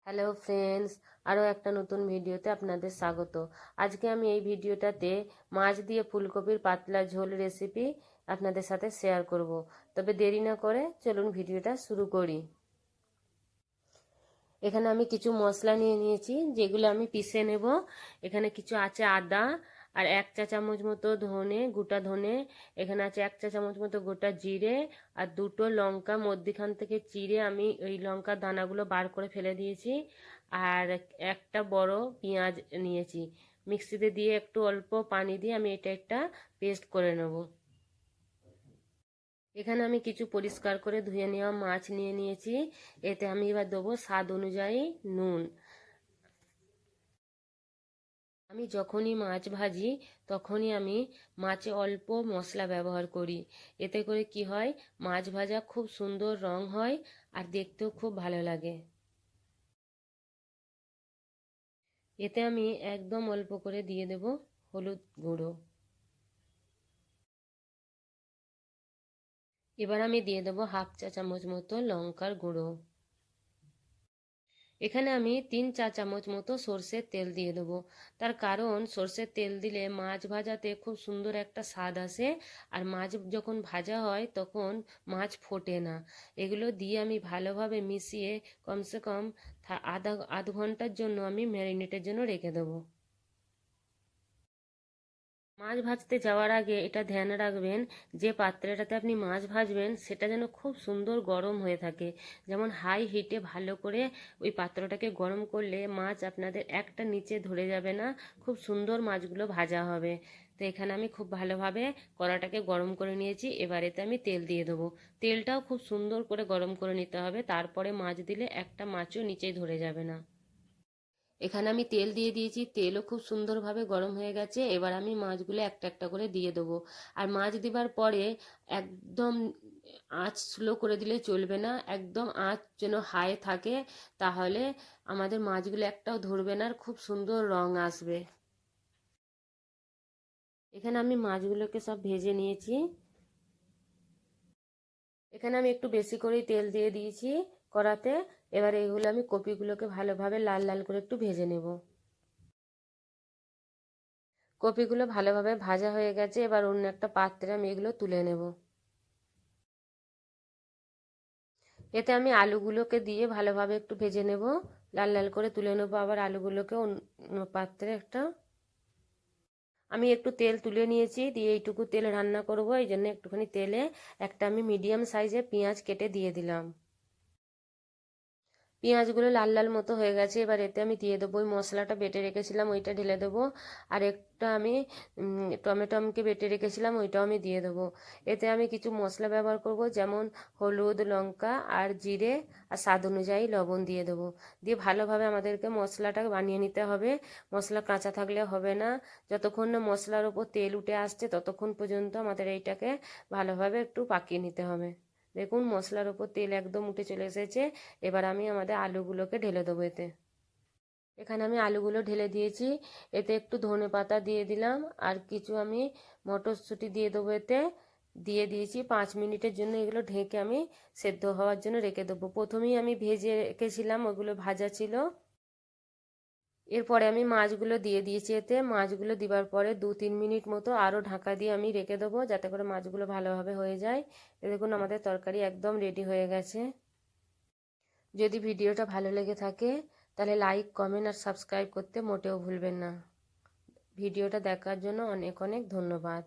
Hello friends, আরও একটা নতুন ভিডিওতে আপনাদের স্বাগত। আজকে আমি এই ভিডিওটাতে মাছ দিয়ে ফুলকপির পাতলা ঝোল রেসিপি আপনাদের সাথে শেয়ার করব। তবে দেরি না করে চলুন ভিডিওটা শুরু করি। এখানে আমি কিছু মশলা নিয়ে নিয়েছি, যেগুলো আমি পিষে নেব। এখানে কিছু আছে আদা, আর 1 চা চামচ মতো ধনে, গোটা ধনে। এখানে আছে 1 চা চামচ মতো গোটা জিরে, আর দুটো লঙ্কা মধ্যিখান থেকে চিড়ে আমি ওই লঙ্কার দানাগুলো বার করে ফেলে দিয়েছি। আর একটা বড় পেঁয়াজ নিয়েছি। মিক্সিতে দিয়ে একটু অল্প পানি দিয়ে আমি এটা একটা পেস্ট করে নেব। এখানে আমি কিছু পরিষ্কার করে ধুয়ে নেওয়া মাছ নিয়ে নিয়েছি। এতে আমি এবার দেবো স্বাদ অনুযায়ী নুন। আমি যখনই মাছ ভাজি তখনই আমি মাছে অল্প মশলা ব্যবহার করি। এতে করে কি হয়, মাছ ভাজা খুব সুন্দর রং হয় আর দেখতেও খুব ভালো লাগে। এতে আমি একদম অল্প করে দিয়ে দেব হলুদ গুঁড়ো। এবার আমি দিয়ে দেবো 1/2 চা চামচ মতো লঙ্কার গুঁড়ো। এখানে আমি 3 চা চামচ মতো সর্ষের তেল দিয়ে দেবো। তার কারণ সর্ষের তেল দিলে মাছ ভাজাতে খুব সুন্দর একটা স্বাদ আসে, আর মাছ যখন ভাজা হয় তখন মাছ ফোটে না। এগুলো দিয়ে আমি ভালোভাবে মিশিয়ে কমসে কম আধ ঘন্টার জন্য আমি ম্যারিনেটের জন্য রেখে দেবো। মাছ ভাজতে যাওয়ার আগে এটা ধ্যান রাখবেন যে পাত্রটাতে আপনি মাছ ভাজবেন সেটা যেন খুব সুন্দর গরম হয়ে থাকে। যেমন হাই হিটে ভালো করে ওই পাত্রটাকে গরম করলে মাছ আপনাদের একটা নিচে ধরে যাবে না, খুব সুন্দর মাছগুলো ভাজা হবে। তো এখানে আমি খুব ভালোভাবে কড়াটাকে গরম করে নিয়েছি। এবার এতে আমি তেল দিয়ে দেবো। তেলটাও খুব সুন্দর করে গরম করে নিতে হবে, তারপরে মাছ দিলে একটা মাছও নিচেই ধরে যাবে না। এখানে আমি তেল দিয়ে দিয়েছি, তেলও খুব সুন্দরভাবে গরম হয়ে গেছে। এবার আমি মাছগুলো একটা একটা করে দিয়ে দেবো। আর মাছ দেবার পরে একদম আঁচ স্লো করে দিলে চলবে না, একদম আঁচ যেন হাই থাকে, তাহলে আমাদের মাছগুলো একটাও ধরবে না আর খুব সুন্দর রং আসবে। এখানে আমি মাছগুলোকে সব ভেজে নিয়েছি। এখানে আমি একটু বেশি করেই তেল দিয়ে দিয়েছি কড়াতে। এবার এগুলো আমি কপিগুলোকে ভালোভাবে লাল লাল করে একটু ভেজে নেব। কপিগুলো ভালোভাবে ভাজা হয়ে গেছে। এবার অন্য একটা পাত্রে আমি এগুলো তুলে নেব। এতে আমি আলুগুলোকে দিয়ে ভালোভাবে একটু ভেজে নেব, লাল লাল করে তুলে নেব। আবার আলুগুলোকে অন্য পাত্রে একটা আমি একটু তেল তুলে নিয়েছি, দিয়ে এইটুকু তেল রান্না করব, এই জন্য একটুখানি তেলে একটা আমি মিডিয়াম সাইজের পেঁয়াজ কেটে দিয়ে দিলাম। পেঁয়াজগুলো লাল লাল মতো হয়ে গেছে। এবার এতে আমি দিয়ে দেবো ওই মশলাটা বেটে রেখেছিলাম, ওইটা ঢেলে দেবো। আর একটা আমি টমেটো আমকে বেটে রেখেছিলাম, ওইটাও আমি দিয়ে দেবো। এতে আমি কিছু মশলা ব্যবহার করব, যেমন হলুদ, লঙ্কা আর জিরে, আর স্বাদ অনুযায়ী লবণ দিয়ে দেবো। দিয়ে ভালোভাবে আমাদেরকে মশলাটা বানিয়ে নিতে হবে। মশলা কাঁচা থাকলে হবে না। যতক্ষণ না মশলার ওপর তেল উঠে আসছে ততক্ষণ পর্যন্ত আমাদের এইটাকে ভালোভাবে একটু পাকিয়ে নিতে হবে। দেখুন মশলার ওপর তেল একদম উঠে চলে এসেছে। এবার আমি আমাদের আলুগুলোকে ঢেলে দেবো এতে। এখানে আমি আলুগুলো ঢেলে দিয়েছি। এতে একটু ধনেপাতা দিয়ে দিলাম, আর কিছু আমি মটরশুঁটি দিয়ে দেবো এতে। দিয়ে দিয়েছি 5 মিনিটের জন্য। এগুলো ঢেকে আমি সেদ্ধ হওয়ার জন্য রেখে দেবো। প্রথমেই আমি ভেজে রেখেছিলাম, ওগুলো ভাজা ছিল। এরপরে আমি মাছগুলো দিয়ে দিয়েছি এতে। মাছগুলো দিবার পরে 2-3 মিনিট মতো আরও ঢাকা দিয়ে আমি রেখে দেবো, যাতে করে মাছগুলো ভালোভাবে হয়ে যায়। দেখুন আমাদের তরকারি একদম রেডি হয়ে গেছে। যদি ভিডিওটা ভালো লেগে থাকে তাহলে লাইক, কমেন্ট আর সাবস্ক্রাইব করতে মোটেও ভুলবেন না। ভিডিওটা দেখার জন্য অনেক অনেক ধন্যবাদ।